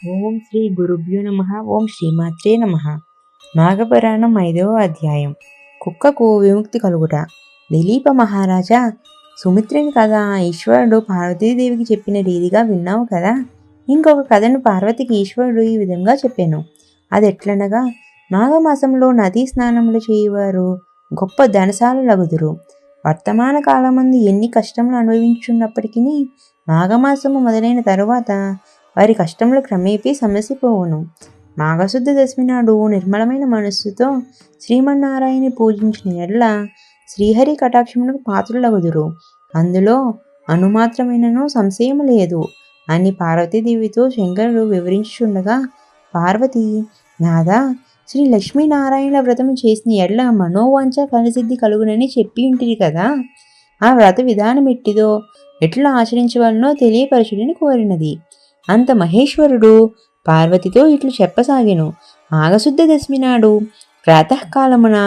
ఓం శ్రీ గురుభ్యో నమః. ఓం శ్రీమాత్రే నమః. నాగపురాణం 5వ అధ్యాయం. కుక్కకు విముక్తి కలుగుట. దిలీప మహారాజా, సుమిత్రుని కథ ఈశ్వరుడు పార్వతీదేవికి చెప్పిన రీతిగా విన్నావు కదా. ఇంకొక కథను పార్వతికి ఈశ్వరుడు ఈ విధంగా చెప్పాను. అదెట్లనగా, మాఘమాసంలో నదీ స్నానములు చేయవారు గొప్ప ధనశాలులగుదురు. వర్తమాన కాలమందు ఎన్ని కష్టములు అనుభవించున్నప్పటికీ మాఘమాసము మొదలైన తరువాత వారి కష్టములు క్రమేపీ సమసిపోవును. మాఘశుద్ధ దశమి నాడు నిర్మలమైన మనస్సుతో శ్రీమన్నారాయణని పూజించిన ఎడల శ్రీహరి కటాక్షమునకు పాత్రులగుదురు. అందులో అనుమాత్రమైనను సంశయం లేదు అని పార్వతీదేవితో శంకరుడు వివరించుచుండగా, పార్వతి, నాదా, శ్రీ లక్ష్మీనారాయణ వ్రతము చేసిన ఎడల మనోవాంఛ ఫలసిద్ధి కలుగునని చెప్పి ఉంటుంది కదా. ఆ వ్రత విధానం ఎట్టిదో, ఎట్లా ఆచరించవలనో తెలియపరచుడని కోరినది. అంత మహేశ్వరుడు పార్వతితో ఇట్లు చెప్పసాగెను. మాఘశుద్ధ దశమి నాడు ప్రాతకాలమున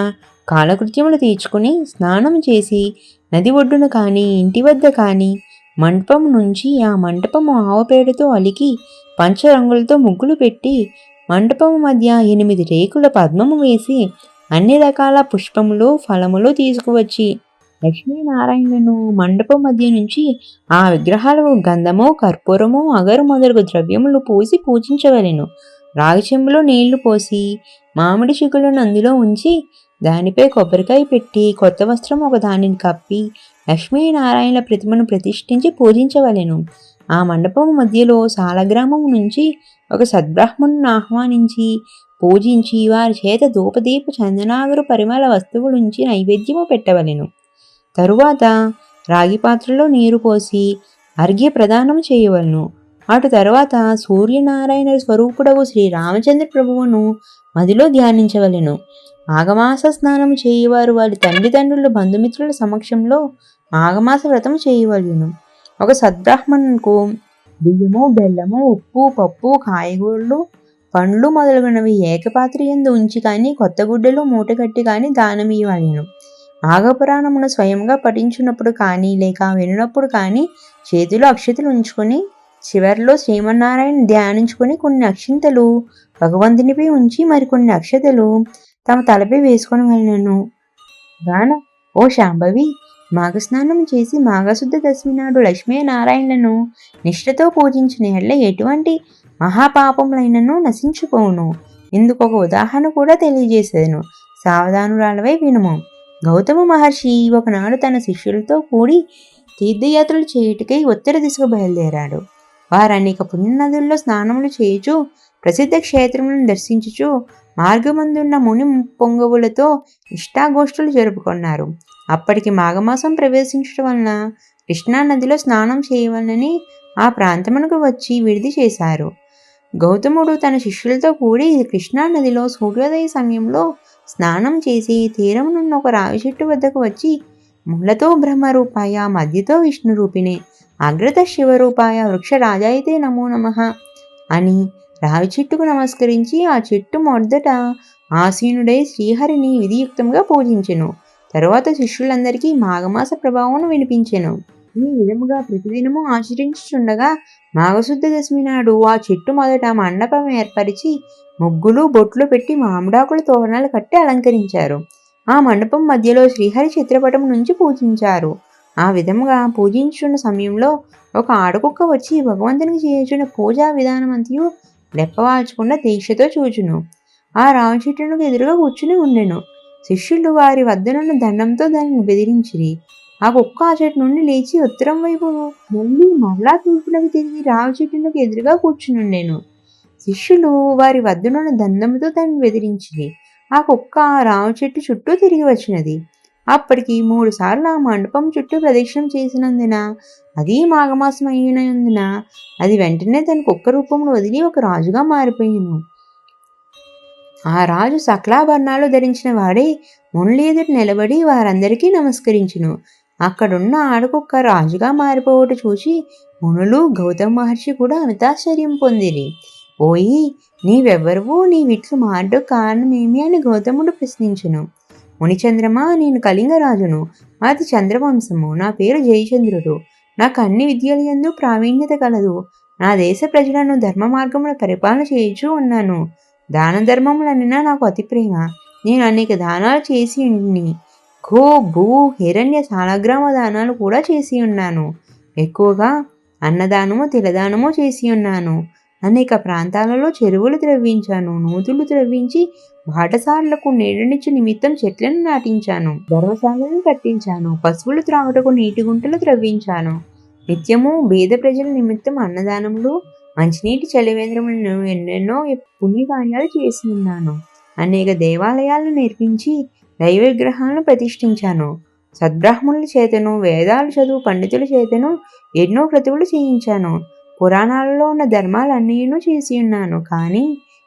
కాలకృత్యములు తీర్చుకుని స్నానం చేసి నది ఒడ్డున కానీ ఇంటి వద్ద కానీ మంటపం నుంచి ఆ మంటపము ఆవుపేడతో అలికి పంచరంగులతో ముగ్గులు పెట్టి మంటపము మధ్య 8 రేకుల పద్మము వేసి అన్ని రకాల పుష్పములు ఫలములు తీసుకువచ్చి లక్ష్మీనారాయణను మండపం మధ్య నుంచి ఆ విగ్రహాలకు గంధము, కర్పూరము, అగరు మొదలగు ద్రవ్యములు పూసి పూజించవలెను. రాగి చెంబులో నీళ్లు పోసి మామిడి చిగులను అందులో ఉంచి దానిపై కొబ్బరికాయ పెట్టి కొత్త వస్త్రం ఒక దానిని కప్పి లక్ష్మీనారాయణ ప్రతిమను ప్రతిష్ఠించి పూజించవలెను. ఆ మండపం మధ్యలో సాలగ్రామం నుంచి ఒక సద్బ్రాహ్మణుని ఆహ్వానించి పూజించి వారి చేత ధూపదీప చందనాగరు పరిమళ వస్తువులుంచి నైవేద్యము పెట్టవలెను. తరువాత రాగి పాత్రలో నీరు పోసి అర్ఘ్య ప్రదానం చేయవలను. అటు తరువాత సూర్యనారాయణ స్వరూపుడవు శ్రీ రామచంద్ర ప్రభువును మదిలో ధ్యానించవలెను. మాఘమాస స్నానం చేయవారు వారి తండ్రిదండ్రుల బంధుమిత్రుల సమక్షంలో మాఘమాస వ్రతం చేయవలెను. ఒక సద్బ్రాహ్మణులకు బియ్యము, బెల్లము, ఉప్పు, పప్పు, కాయగూరలు, పండ్లు మొదలగునవి ఏకపాత్ర యందు ఉంచి కానీ కొత్త గుడ్డలు మూటగట్టి కానీ దానమియ్యవలెను. మాఘపురాణమున స్వయంగా పఠించినప్పుడు కానీ లేక వినినప్పుడు కానీ చేతిలో అక్షతలు ఉంచుకొని చివరిలో శ్రీమన్నారాయణ ధ్యానించుకొని కొన్ని అక్షింతలు భగవంతునిపై ఉంచి మరికొన్ని అక్షతలు తమ తలపై వేసుకొని వెళ్ళను గాన, ఓ శాంభవి, మాఘస్నానం చేసి మాఘశుద్ధ దశమి నాడు లక్ష్మీనారాయణను నిష్ఠతో పూజించిన ఎడల ఎటువంటి మహాపాపములైనను నశించిపోవును. ఇందుకు ఒక ఉదాహరణ కూడా తెలియజేసేదను. సావధానురాలవై వినుము. గౌతమ మహర్షి ఒకనాడు తన శిష్యులతో కూడి తీర్థయాత్రలు చేయుటకై ఉత్తర దిశకు బయలుదేరాడు. వారు అనేక పుణ్యనదుల్లో స్నానములు చేయుచు ప్రసిద్ధ క్షేత్రములను దర్శించుచు మార్గమందున్న ముని పొంగవులతో ఇష్టాగోష్ఠులు జరుపుకున్నారు. అప్పటికి మాఘమాసం ప్రవేశించడం వలన కృష్ణానదిలో స్నానం చేయవలనని ఆ ప్రాంతమునకు వచ్చి విడిది చేశారు. గౌతముడు తన శిష్యులతో కూడి కృష్ణానదిలో సూర్యోదయ సమయంలో స్నానం చేసి తీరమునున్న ఒక రావి చెట్టు వద్దకు వచ్చి ముళ్ళతో బ్రహ్మరూపాయ, మధ్యతో విష్ణురూపిణే, అగ్రత శివరూపాయ, వృక్షరాజాయితే నమో నమః అని రావి చెట్టుకు నమస్కరించి ఆ చెట్టు మొదట ఆసీనుడై శ్రీహరిని విధియుక్తంగా పూజించెను. తరువాత శిష్యులందరికీ మాఘమాస ప్రభావం వినిపించెను. ఈ విధముగా ప్రతిదినము ఆచరించుచుండగా మాఘశుద్ధ దశమి నాడు ఆ చెట్టు మొదట మండపం ఏర్పరిచి ముగ్గులు, బొట్లు పెట్టి మామిడాకుల తోరణాలు కట్టి అలంకరించారు. ఆ మండపం మధ్యలో శ్రీహరి చిత్రపటం నుంచి పూజించారు. ఆ విధముగా పూజించున్న సమయంలో ఒక ఆడకుక్క వచ్చి భగవంతునికి చేయుచున్న పూజా విధానమంతయు లెప్పవాల్చకుండా దీక్షతో చూచును. ఆ రావి చెట్టునకు ఎదురుగా కూర్చుని ఉండెను. శిష్యులు వారి వద్దనున్న దండంతో దానిని బెదిరించిరి. ఆ కుక్క ఆ చెట్టు నుండి లేచి ఉత్తరం వైపు మరలా తూర్పులకు తిరిగి రావి చెట్టునకు ఎదురుగా కూర్చునుండెను. శిష్యులు వారి వద్దనున్న దండంతో దాన్ని బెదిరించిరి. ఆ కుక్క రావి చెట్టు చుట్టూ తిరిగి వచ్చినది. అప్పటికి 3 సార్లు ఆ మండపం చుట్టూ ప్రదక్షిణం చేసినందున, అది మాఘమాసం అయినందున అది వెంటనే తన కుక్క రూపంలో వదిలి ఒక రాజుగా మారిపోయాను. ఆ రాజు సకలాభరణాలు ధరించిన వాడే మునుల ఎదుట నిలబడి వారందరికీ నమస్కరించును. అక్కడున్న ఆడకుక్క రాజుగా మారిపోవట చూసి మునులు, గౌతమ మహర్షి కూడా అమితాశ్చర్యం పొందిరి. ఓయి, నీవెవ్వరువు, నీవిట్లు మారడం కారణమేమి అని గౌతముడు ప్రశ్నించును. మునిచంద్రమా, నేను కళింగరాజును, మాది చంద్రవంశము, నా పేరు జయచంద్రుడు, నాకు అన్ని విద్యలయందు ప్రావీణ్యత కలదు. నా దేశ ప్రజలను ధర్మ మార్గముల పరిపాలన చేయుచూ ఉన్నాను. దాన ధర్మములనినా నాకు అతి ప్రేమ. నేను అనేక దానాలు చేసి ఉండిని. గో భూ హిరణ్య సాలగ్రామ దానాలు కూడా చేసి ఉన్నాను. ఎక్కువగా అన్నదానము తిలదానము చేసి ఉన్నాను. అనేక ప్రాంతాలలో చెరువులు త్రవ్వించాను. నూతులు త్రవ్వించి బాటసారులకు నీడనిచ్చు నిమిత్తం చెట్లను నాటించాను. ధర్మశాలను కట్టించాను. పశువులు త్రాగుటకు నీటి గుంటలు త్రవ్వించాను. నిత్యము బీద ప్రజల నిమిత్తం అన్నదానములు మంచినీటి చలివేంద్రములను ఎన్నెన్నో పుణ్యకార్యాలు చేసి ఉన్నాను. అనేక దేవాలయాలను నిర్మించి దైవ విగ్రహాలను ప్రతిష్ఠించాను. సద్బ్రాహ్మణుల చేతను వేదాలు చదువు పండితుల చేతను ఎన్నో క్రతువులు చేయించాను. పురాణాలలో ఉన్న ధర్మాలన్నీను చేసి ఉన్నాను. కానీ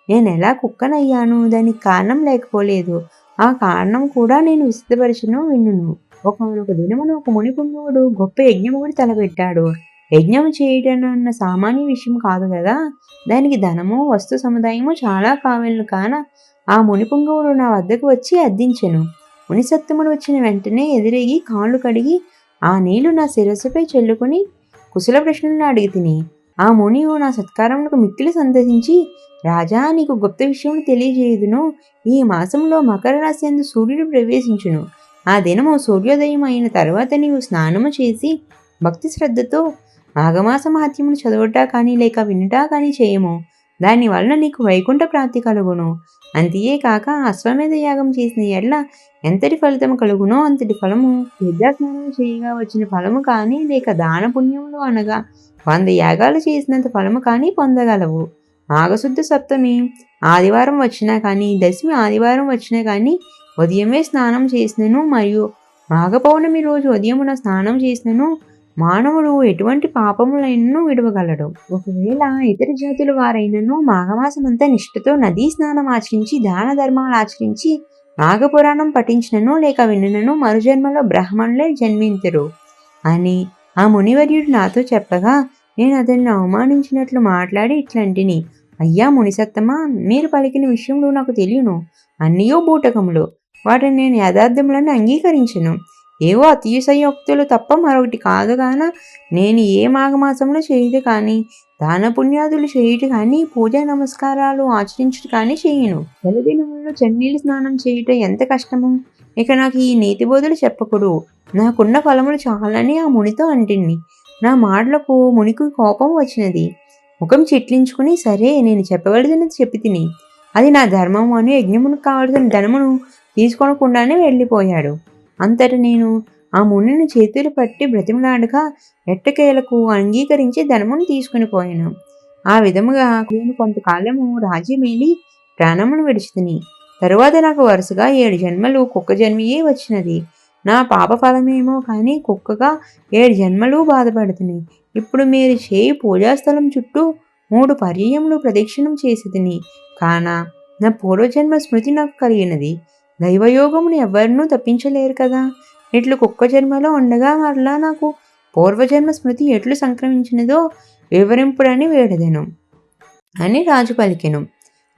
నేను ఎలా కుక్కనయ్యాను? దానికి కారణం లేకపోలేదు. ఆ కారణం కూడా నేను విశదపరచను విన్నును. ఒకనొక దినమున ఒక మునిపుంగవుడు గొప్ప యజ్ఞముడి తలపెట్టాడు. యజ్ఞం చేయటం అన్న సామాన్య విషయం కాదు కదా. దానికి ధనము వస్తు సముదాయము చాలా కావలను. కాన ఆ మునిపుంగవుడు నా వద్దకు వచ్చి అర్థించెను. మునిసత్తముడు వచ్చిన వెంటనే ఎదురేగి కాళ్ళు కడిగి ఆ నీళ్లు నా శిరస్సుపై చల్లుకుని కుశల ప్రశ్నలను అడిగి తిని ఆ మునియు నా సత్కారములకు మిక్కిలి సంతసించి, రాజా, నీకు గుప్త విషయములు తెలియజేయుదును. ఈ మాసంలో మకర రాశి యందు సూర్యుడు ప్రవేశించును. ఆ దినము సూర్యోదయం అయిన తర్వాత నీవు స్నానము చేసి భక్తి శ్రద్ధతో మాఘమాస మహత్యమును చదువుట కానీ లేక వినుట కానీ చేయము. దాని వలన నీకు వైకుంఠ ప్రాప్తి కలుగును. అంతే కాక అశ్వమేధ యాగం చేసిన ఎడ్ల ఎంతటి ఫలితము కలుగునో అంతటి ఫలము విద్యాస్నానం చేయగా వచ్చిన ఫలము కానీ లేక దాన పుణ్యములు అనగా 100 యాగాలు చేసినంత ఫలము కానీ పొందగలవు. మాఘశుద్ధ సప్తమి ఆదివారం వచ్చినా కానీ దశమి ఆదివారం వచ్చినా కానీ ఉదయమే స్నానం చేసినను మరియు మాఘ పౌర్ణమి రోజు ఉదయమున స్నానం చేసినను మానవుడు ఎటువంటి పాపములైనను విడవగలడు. ఒకవేళ ఇతర జాతుల వారైనను మాఘమాసమంతా నిష్ఠతో నదీ స్నానం ఆచరించి దాన ధర్మాలు ఆచరించి మాఘపురాణం పఠించినను లేక వినను మరుజన్మలో బ్రాహ్మణులే జన్మించరు అని ఆ మునివర్యుడు నాతో చెప్పగా నేను అతన్ని అవమానించినట్లు మాట్లాడి ఇట్లాంటిని, అయ్యా మునిసత్తమా, మీరు పలికిన విషయంలో నాకు తెలియను. అన్నయో బూటకములు. వాటిని నేను యథార్థములను అంగీకరించను. ఏవో అతిశయోక్తులు తప్ప మరొకటి కాదుగాన నేను ఏ మాఘమాసంలో చేయుట కానీ దాన పుణ్యాదులు చేయుట కానీ పూజా నమస్కారాలు ఆచరించుట కానీ చేయను. జలదినములలో చన్నీళ్ళు స్నానం చేయుట ఎంత కష్టము. ఇక నాకు ఈ నీతి బోధలు చెప్పకుడు. నాకున్న ఫలములు చాలని ఆ మునితో అంటిని. నా మాటలకు మునికి కోపం వచ్చినది. ముఖం చిట్లించుకుని, సరే, నేను చెప్పవలసినది చెప్పి తిని, అది నా ధర్మము అని యజ్ఞమునకు కావలసిన ధనమును తీసుకొనకుండానే వెళ్ళిపోయాడు. అంతట నేను ఆ మునిని చేతులు పట్టి బ్రతిమలాడగా ఎట్టకేలకు అంగీకరించి ధనమును తీసుకుని పోయాను. ఆ విధముగా నేను కొంతకాలము రాజ్యమేలి ప్రాణమును విడిచితిని. తరువాత నాకు వరుసగా 7 జన్మలు కుక్క జన్మయే వచ్చినది. నా పాప ఫలమేమో కానీ కుక్కగా 7 జన్మలు బాధపడుతుని. ఇప్పుడు మీరు చేయి పూజాస్థలం చుట్టూ 3 పర్యాయములు ప్రదక్షిణం చేసి తిని. కాన నా పూర్వజన్మ స్మృతి నాకు కలిగినది. దైవయోగమును ఎవ్వరూ తప్పించలేరు కదా. ఇట్లు కుక్క జన్మలో ఉండగా మరలా నాకు పూర్వజన్మ స్మృతి ఎట్లు సంక్రమించినదో వివరింపుడని వేడదెను అని రాజు పలికెను.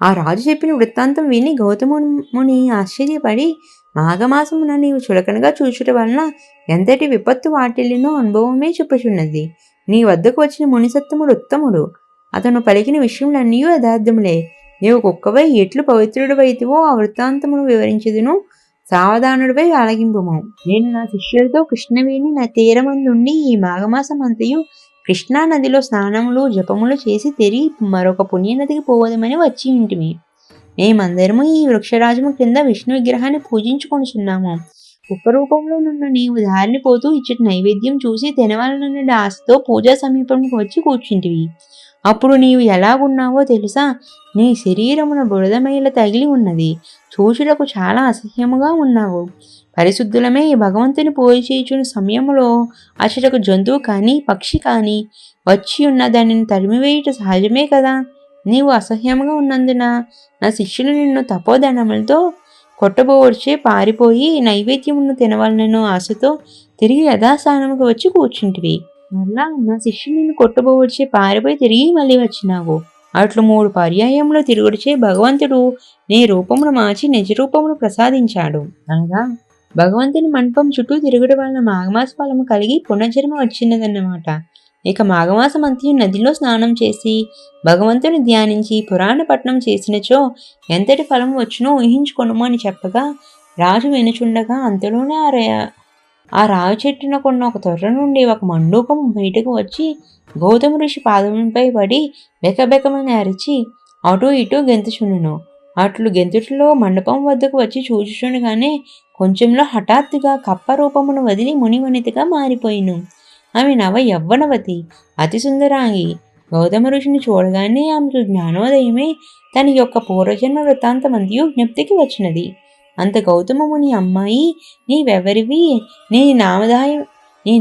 ఆ రాజు చెప్పిన వృత్తాంతం విని గౌతముని ఆశ్చర్యపడి, మాఘమాసమున నీవు చులకనగా చూచుట వలన ఎంతటి విపత్తు వాటిల్లినో అనుభవమే చెప్పుచున్నది. నీ వద్దకు వచ్చిన మునిసత్తముడు ఉత్తముడు. అతను పలికిన విషయములన్నీ యథార్థములే. నీవు కుక్కవై ఎట్లు పవిత్రుడివైతివో ఆ వృత్తాంతమును వివరించదును. సావధానుడిపై ఆలగింపుము. నేను నా శిష్యులతో కృష్ణవేణి నా తీరమందుండి ఈ మాఘమాసమంతయు కృష్ణా నదిలో స్నానములు జపములు చేసి తిరిగి మరొక పుణ్యనదికి పోవదమని వచ్చి ఇంటిమి. మేమందరము ఈ వృక్షరాజము క్రింద విష్ణు విగ్రహాన్ని పూజించుకొనుచున్నాము. కుక్క రూపంలో నున్న నీవు దారిని పోతూ ఇచ్చటి నైవేద్యం చూసి తినవాలనున్న ఆశతో పూజా సమీపంకి వచ్చి కూర్చుంటివి. అప్పుడు నీవు ఎలాగున్నావో తెలుసా? నీ శరీరమున బురదమైల తగిలి ఉన్నది. చూచుటకు చాలా అసహ్యముగా ఉన్నావు. పరిశుద్ధులమే భగవంతుని పూజ చేయుచున్న సమయంలో అచ్చటకు జంతువు కానీ పక్షి కానీ వచ్చి ఉన్న దానిని తరిమివేయుట సహజమే కదా. నీవు అసహ్యముగా ఉన్నందున నా శిష్యులు నిన్ను తపోధనములతో కొట్టబోడ్చే పారిపోయి నైవేద్యమును తినవలనను ఆశతో తిరిగి యథాస్థానముకు వచ్చి కూర్చుంటివి. మరలా నా శిష్యులు నిన్ను కొట్టబోడ్చే పారిపోయి తిరిగి మళ్ళీ వచ్చినావు. అట్లు 3 పర్యాయములు తిరుగుడిచే భగవంతుడు నీ రూపమును మార్చి నిజ రూపమును ప్రసాదించాడు. అనగా భగవంతుని మండపం చుట్టూ తిరుగుడు వలన మాఘమాస ఫలము కలిగి పునర్జన్మ వచ్చినదన్నమాట. ఇక మాఘమాసమంతయు నదిలో స్నానం చేసి భగవంతుని ధ్యానించి పురాణ పఠనం చేసినచో ఎంతటి ఫలం వచ్చునో ఊహించుకొనుము అని చెప్పగా రాజు వినుచుండగా అంతలోనే ఆ రావి చెట్టున కొన్న ఒక తొర్ర నుండి ఒక మండూకం బయటకు వచ్చి గౌతమ ఋషి పాదములపై పడి బెకబెకమని అరిచి అటూ ఇటూ గెంతుచుండును. అట్లు గెంతుటిలో మండపం వద్దకు వచ్చి చూచుచుండగానే కొంచెంలో హఠాత్తుగా కప్ప రూపమును వదిలి మునివనితగా మారిపోయిను. ఆమె నవ యవ్వనవతి, అతి సుందరాంగి. గౌతమ ఋషిని చూడగానే ఆమెకు జ్ఞానోదయమే తన యొక్క పూర్వజన్మ వృత్తాంతమంతయు జ్ఞప్తికి వచ్చినది. అంత గౌతమముని అమ్మాయి, నీవెవరివి, నీ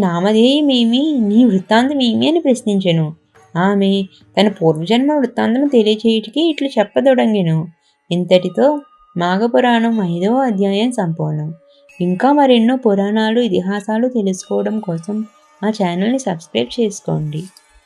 నామధేయమేమి, నీ వృత్తాంతమేమి అని ప్రశ్నించెను. ఆమె తన పూర్వజన్మ వృత్తాంతము తెలియచేయుటికి ఇట్లు చెప్పదొడంగెను. ఇంతటితో మాఘపురాణం 5వ అధ్యాయం సంపూర్ణం. ఇంకా మరెన్నో పురాణాలు, ఇతిహాసాలు తెలుసుకోవడం కోసం మా ఛానల్ని సబ్స్క్రైబ్ చేసుకోండి.